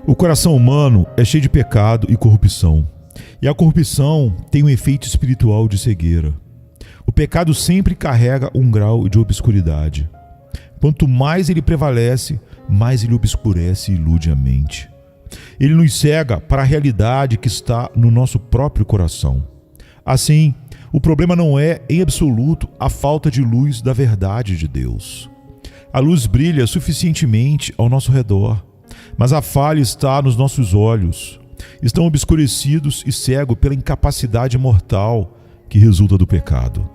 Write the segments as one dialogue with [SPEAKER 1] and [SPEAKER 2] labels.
[SPEAKER 1] O coração humano é cheio de pecado e corrupção. E a corrupção tem um efeito espiritual de cegueira. O pecado sempre carrega um grau de obscuridade. Quanto mais ele prevalece, mais ele obscurece e ilude a mente. Ele nos cega para a realidade que está no nosso próprio coração. Assim, o problema não é, em absoluto, a falta de luz da verdade de Deus. A luz brilha suficientemente ao nosso redor, mas a falha está nos nossos olhos. Estão obscurecidos e cegos pela incapacidade mortal que resulta do pecado.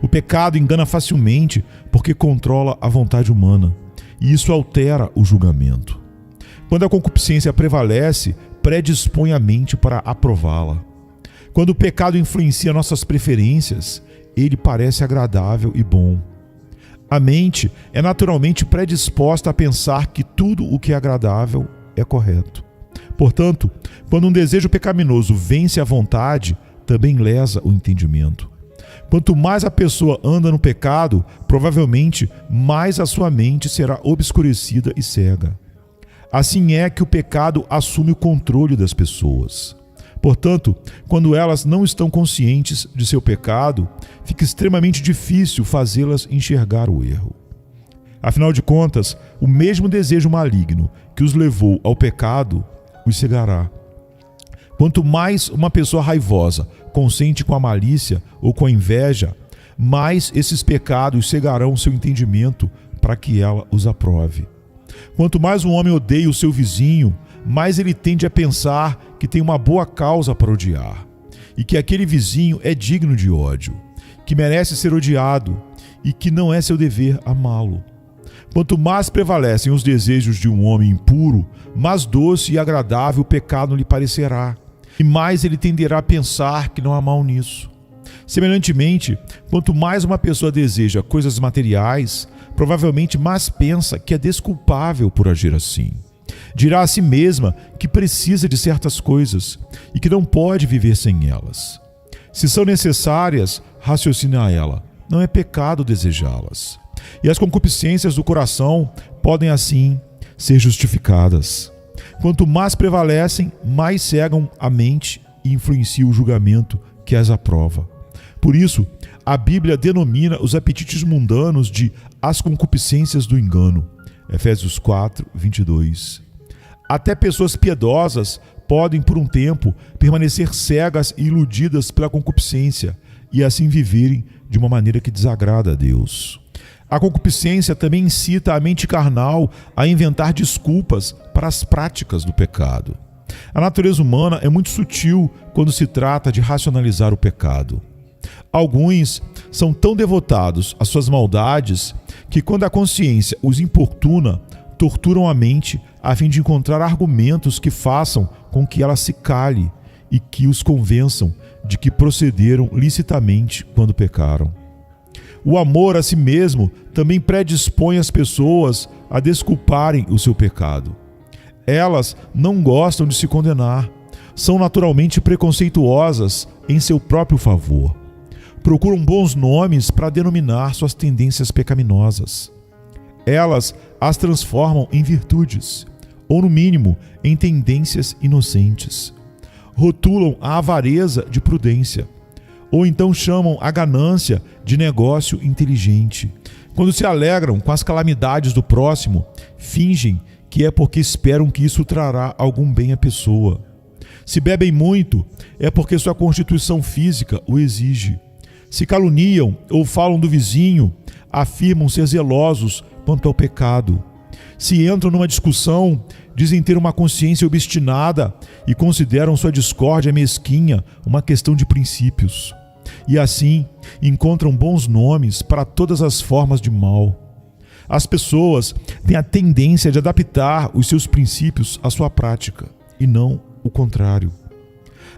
[SPEAKER 1] O pecado engana facilmente porque controla a vontade humana, e isso altera o julgamento. Quando a concupiscência prevalece, predispõe a mente para aprová-la. Quando o pecado influencia nossas preferências, ele parece agradável e bom. A mente é naturalmente predisposta a pensar que tudo o que é agradável é correto. Portanto, quando um desejo pecaminoso vence a vontade, também lesa o entendimento. Quanto mais a pessoa anda no pecado, provavelmente mais a sua mente será obscurecida e cega. Assim é que o pecado assume o controle das pessoas. Portanto, quando elas não estão conscientes de seu pecado, fica extremamente difícil fazê-las enxergar o erro. Afinal de contas, o mesmo desejo maligno que os levou ao pecado os cegará. Quanto mais uma pessoa raivosa consente com a malícia ou com a inveja, mais esses pecados cegarão seu entendimento para que ela os aprove. Quanto mais um homem odeia o seu vizinho, mais ele tende a pensar que tem uma boa causa para odiar, e que aquele vizinho é digno de ódio, que merece ser odiado e que não é seu dever amá-lo. Quanto mais prevalecem os desejos de um homem impuro, mais doce e agradável o pecado lhe parecerá, e mais ele tenderá a pensar que não há mal nisso. Semelhantemente, quanto mais uma pessoa deseja coisas materiais, provavelmente mais pensa que é desculpável por agir assim. Dirá a si mesma que precisa de certas coisas e que não pode viver sem elas. Se são necessárias, raciocina ela, não é pecado desejá-las. E as concupiscências do coração podem assim ser justificadas. Quanto mais prevalecem, mais cegam a mente e influenciam o julgamento que as aprova. Por isso, a Bíblia denomina os apetites mundanos de as concupiscências do engano. Efésios 4, 22. Até pessoas piedosas podem, por um tempo, permanecer cegas e iludidas pela concupiscência e assim viverem de uma maneira que desagrada a Deus. A concupiscência também incita a mente carnal a inventar desculpas para as práticas do pecado. A natureza humana é muito sutil quando se trata de racionalizar o pecado. Alguns são tão devotados às suas maldades que, quando a consciência os importuna, torturam a mente a fim de encontrar argumentos que façam com que ela se cale e que os convençam de que procederam licitamente quando pecaram. O amor a si mesmo também predispõe as pessoas a desculparem o seu pecado. Elas não gostam de se condenar, são naturalmente preconceituosas em seu próprio favor. Procuram bons nomes para denominar suas tendências pecaminosas. Elas as transformam em virtudes, ou no mínimo, em tendências inocentes. Rotulam a avareza de prudência, ou então chamam a ganância de negócio inteligente. Quando se alegram com as calamidades do próximo, fingem que é porque esperam que isso trará algum bem à pessoa. Se bebem muito, é porque sua constituição física o exige. Se caluniam ou falam do vizinho, afirmam ser zelosos quanto ao pecado. Se entram numa discussão, dizem ter uma consciência obstinada e consideram sua discórdia mesquinha uma questão de princípios. E assim, encontram bons nomes para todas as formas de mal. As pessoas têm a tendência de adaptar os seus princípios à sua prática, e não o contrário.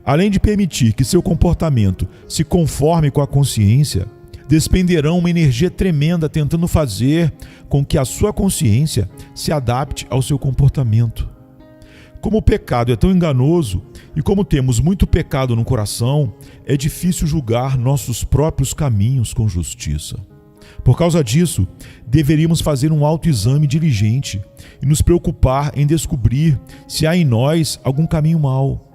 [SPEAKER 1] Além de permitir que seu comportamento se conforme com a consciência, despenderão uma energia tremenda tentando fazer com que a sua consciência se adapte ao seu comportamento. Como o pecado é tão enganoso e como temos muito pecado no coração, é difícil julgar nossos próprios caminhos com justiça. Por causa disso, deveríamos fazer um autoexame diligente e nos preocupar em descobrir se há em nós algum caminho mau.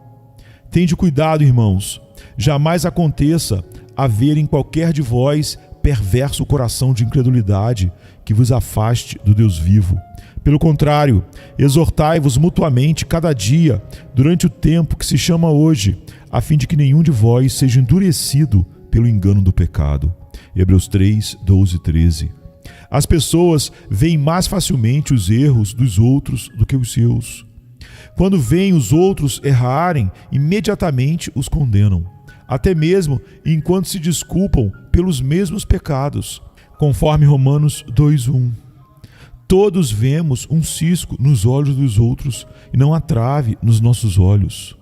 [SPEAKER 1] Tende cuidado, irmãos, jamais aconteça haver em qualquer de vós perverso coração de incredulidade que vos afaste do Deus vivo. Pelo contrário, exortai-vos mutuamente cada dia, durante o tempo que se chama hoje, a fim de que nenhum de vós seja endurecido pelo engano do pecado. Hebreus 3, 12 e 13. As pessoas veem mais facilmente os erros dos outros do que os seus. Quando veem os outros errarem, imediatamente os condenam, até mesmo enquanto se desculpam pelos mesmos pecados, conforme Romanos 2:1. Todos vemos um cisco nos olhos dos outros e não há trave nos nossos olhos.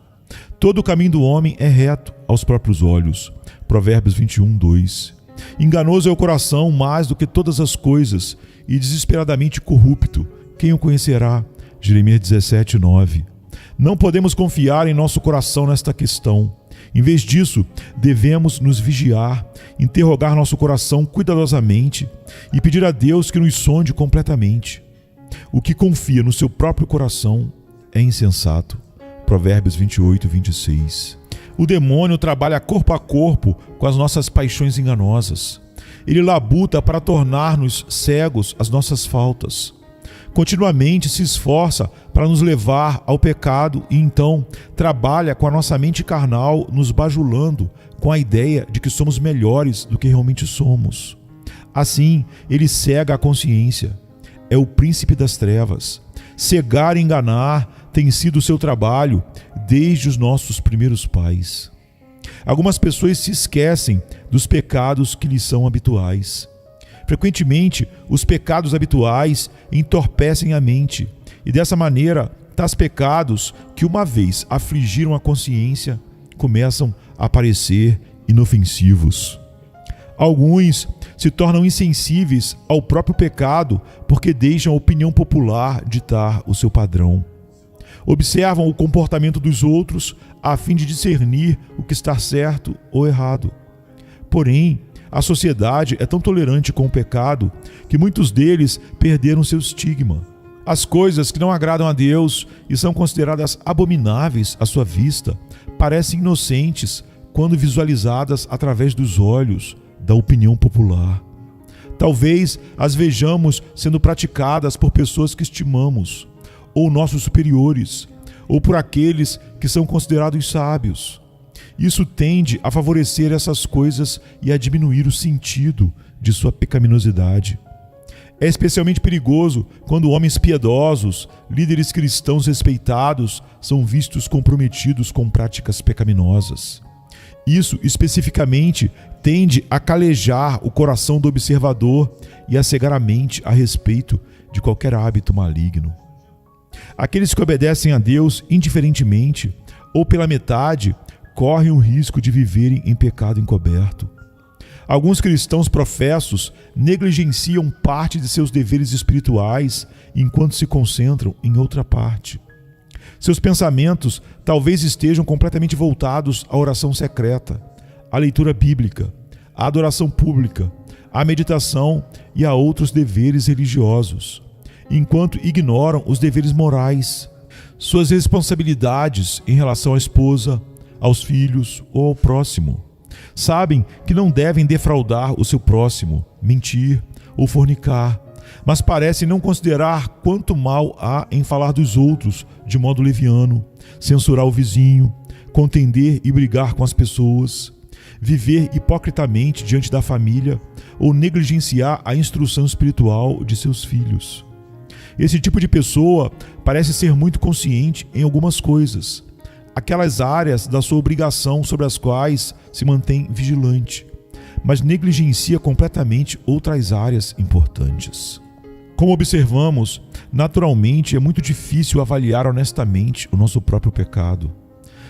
[SPEAKER 1] Todo o caminho do homem é reto aos próprios olhos. Provérbios 21:2. Enganoso é o coração mais do que todas as coisas e desesperadamente corrupto. Quem o conhecerá? Jeremias 17:9. Não podemos confiar em nosso coração nesta questão. Em vez disso, devemos nos vigiar, interrogar nosso coração cuidadosamente e pedir a Deus que nos sonde completamente. O que confia no seu próprio coração é insensato. Provérbios 28:26. O demônio trabalha corpo a corpo com as nossas paixões enganosas. Ele labuta para tornar-nos cegos às nossas faltas. Continuamente se esforça para nos levar ao pecado e então trabalha com a nossa mente carnal, nos bajulando com a ideia de que somos melhores do que realmente somos. Assim, ele cega a consciência. É o príncipe das trevas. Cegar e enganar tem sido o seu trabalho desde os nossos primeiros pais. Algumas pessoas se esquecem dos pecados que lhes são habituais. Frequentemente, os pecados habituais entorpecem a mente e dessa maneira, tais pecados que uma vez afligiram a consciência começam a parecer inofensivos. Alguns se tornam insensíveis ao próprio pecado porque deixam a opinião popular ditar o seu padrão. Observam o comportamento dos outros a fim de discernir o que está certo ou errado. Porém, a sociedade é tão tolerante com o pecado que muitos deles perderam seu estigma. As coisas que não agradam a Deus e são consideradas abomináveis à sua vista parecem inocentes quando visualizadas através dos olhos da opinião popular. Talvez as vejamos sendo praticadas por pessoas que estimamos, ou nossos superiores, ou por aqueles que são considerados sábios. Isso tende a favorecer essas coisas e a diminuir o sentido de sua pecaminosidade. É especialmente perigoso quando homens piedosos, líderes cristãos respeitados, são vistos comprometidos com práticas pecaminosas. Isso, especificamente, tende a calejar o coração do observador e a cegar a mente a respeito de qualquer hábito maligno. Aqueles que obedecem a Deus indiferentemente ou pela metade correm o risco de viverem em pecado encoberto. Alguns cristãos professos negligenciam parte de seus deveres espirituais enquanto se concentram em outra parte. Seus pensamentos talvez estejam completamente voltados à oração secreta, à leitura bíblica, à adoração pública, à meditação e a outros deveres religiosos, enquanto ignoram os deveres morais, suas responsabilidades em relação à esposa, aos filhos ou ao próximo. Sabem que não devem defraudar o seu próximo, mentir ou fornicar, mas parecem não considerar quanto mal há em falar dos outros de modo leviano, censurar o vizinho, contender e brigar com as pessoas, viver hipocritamente diante da família ou negligenciar a instrução espiritual de seus filhos. Esse tipo de pessoa parece ser muito consciente em algumas coisas, aquelas áreas da sua obrigação sobre as quais se mantém vigilante, mas negligencia completamente outras áreas importantes. Como observamos, naturalmente é muito difícil avaliar honestamente o nosso próprio pecado.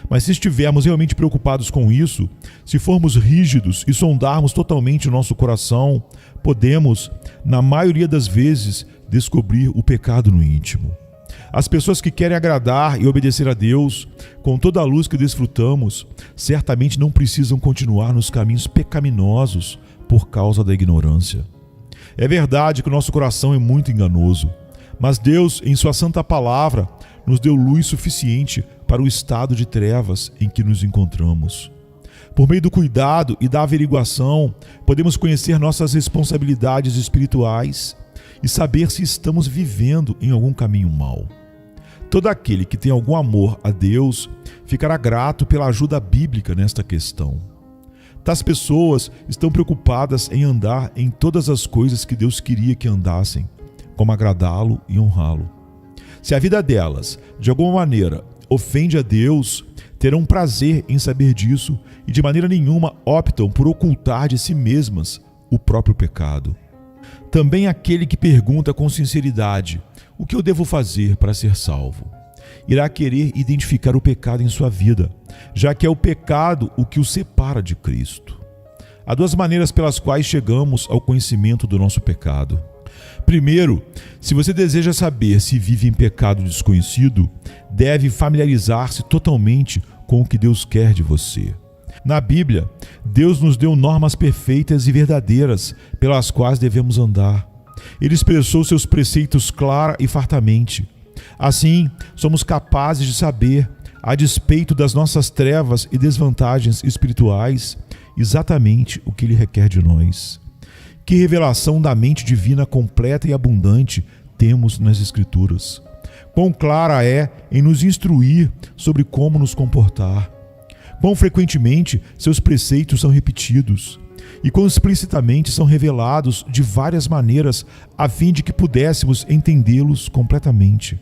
[SPEAKER 1] Mas se estivermos realmente preocupados com isso, se formos rígidos e sondarmos totalmente o nosso coração, podemos, na maioria das vezes, descobrir o pecado no íntimo. As pessoas que querem agradar e obedecer a Deus, com toda a luz que desfrutamos, certamente não precisam continuar nos caminhos pecaminosos por causa da ignorância. É verdade que o nosso coração é muito enganoso, mas Deus, em sua santa palavra, nos deu luz suficiente para o estado de trevas em que nos encontramos. Por meio do cuidado e da averiguação, podemos conhecer nossas responsabilidades espirituais e saber se estamos vivendo em algum caminho mau. Todo aquele que tem algum amor a Deus ficará grato pela ajuda bíblica nesta questão. Tais pessoas estão preocupadas em andar em todas as coisas que Deus queria que andassem, como agradá-lo e honrá-lo. Se a vida delas, de alguma maneira, ofende a Deus, terão prazer em saber disso e de maneira nenhuma optam por ocultar de si mesmas o próprio pecado. Também aquele que pergunta com sinceridade: o que eu devo fazer para ser salvo? Irá querer identificar o pecado em sua vida, já que é o pecado o que o separa de Cristo. Há duas maneiras pelas quais chegamos ao conhecimento do nosso pecado. Primeiro, se você deseja saber se vive em pecado desconhecido, deve familiarizar-se totalmente com o que Deus quer de você. Na Bíblia, Deus nos deu normas perfeitas e verdadeiras pelas quais devemos andar. Ele expressou seus preceitos clara e fartamente. Assim, somos capazes de saber, a despeito das nossas trevas e desvantagens espirituais, exatamente o que Ele requer de nós. Que revelação da mente divina completa e abundante temos nas Escrituras. Quão clara é em nos instruir sobre como nos comportar. Quão frequentemente seus preceitos são repetidos e quão explicitamente são revelados de várias maneiras a fim de que pudéssemos entendê-los completamente.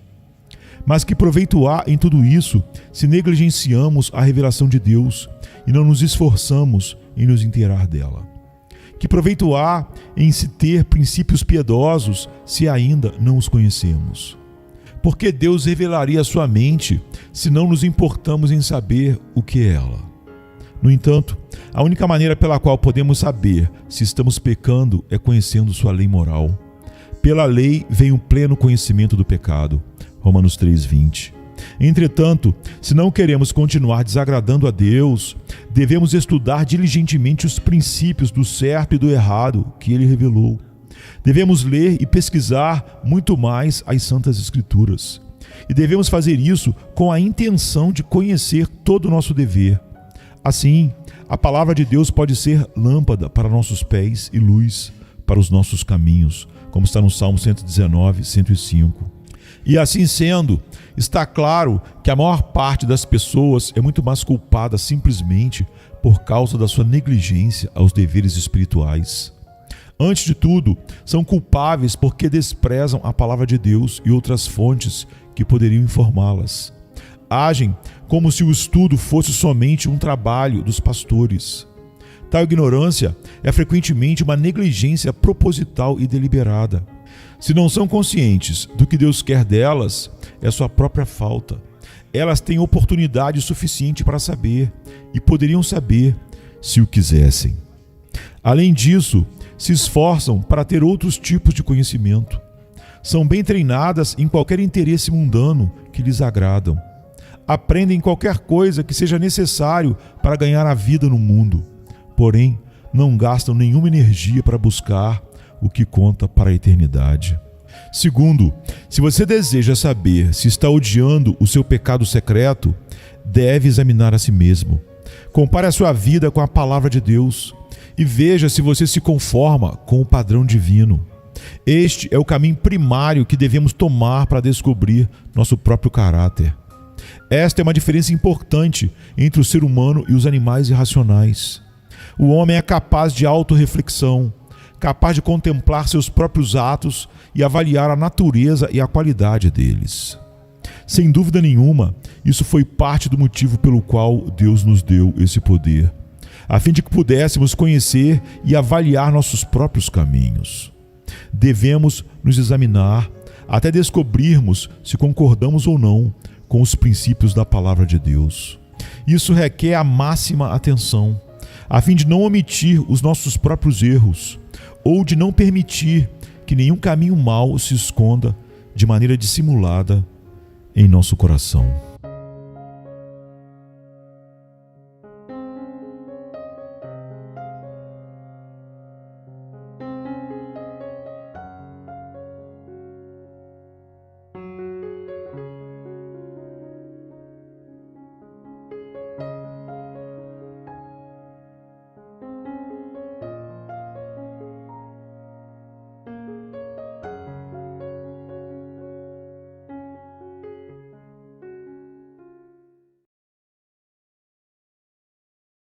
[SPEAKER 1] Mas que proveito há em tudo isso se negligenciamos a revelação de Deus e não nos esforçamos em nos inteirar dela? Que proveito há em se ter princípios piedosos se ainda não os conhecemos? Porque Deus revelaria a sua mente se não nos importamos em saber o que é ela? No entanto, a única maneira pela qual podemos saber se estamos pecando é conhecendo sua lei moral. Pela lei vem o pleno conhecimento do pecado. Romanos 3:20. Entretanto, se não queremos continuar desagradando a Deus, devemos estudar diligentemente os princípios do certo e do errado que Ele revelou. Devemos ler e pesquisar muito mais as Santas Escrituras. E devemos fazer isso com a intenção de conhecer todo o nosso dever. Assim, a palavra de Deus pode ser lâmpada para nossos pés e luz para os nossos caminhos, como está no Salmo 119, 105. E assim sendo, está claro que a maior parte das pessoas é muito mais culpada simplesmente por causa da sua negligência aos deveres espirituais. Antes de tudo, são culpáveis porque desprezam a palavra de Deus e outras fontes que poderiam informá-las. Agem como se o estudo fosse somente um trabalho dos pastores. Tal ignorância é frequentemente uma negligência proposital e deliberada. Se não são conscientes do que Deus quer delas, é sua própria falta. Elas têm oportunidade suficiente para saber e poderiam saber se o quisessem. Além disso, se esforçam para ter outros tipos de conhecimento. São bem treinadas em qualquer interesse mundano que lhes agradam. Aprendem qualquer coisa que seja necessário para ganhar a vida no mundo. Porém, não gastam nenhuma energia para buscar o que conta para a eternidade. Segundo, se você deseja saber se está odiando o seu pecado secreto, deve examinar a si mesmo. Compare a sua vida com a palavra de Deus e veja se você se conforma com o padrão divino. Este é o caminho primário que devemos tomar para descobrir nosso próprio caráter. Esta é uma diferença importante entre o ser humano e os animais irracionais. O homem é capaz de autorreflexão, capaz de contemplar seus próprios atos e avaliar a natureza e a qualidade deles. Sem dúvida nenhuma, isso foi parte do motivo pelo qual Deus nos deu esse poder, a fim de que pudéssemos conhecer e avaliar nossos próprios caminhos. Devemos nos examinar até descobrirmos se concordamos ou não com os princípios da palavra de Deus. Isso requer a máxima atenção, a fim de não omitir os nossos próprios erros, ou de não permitir que nenhum caminho mau se esconda de maneira dissimulada em nosso coração.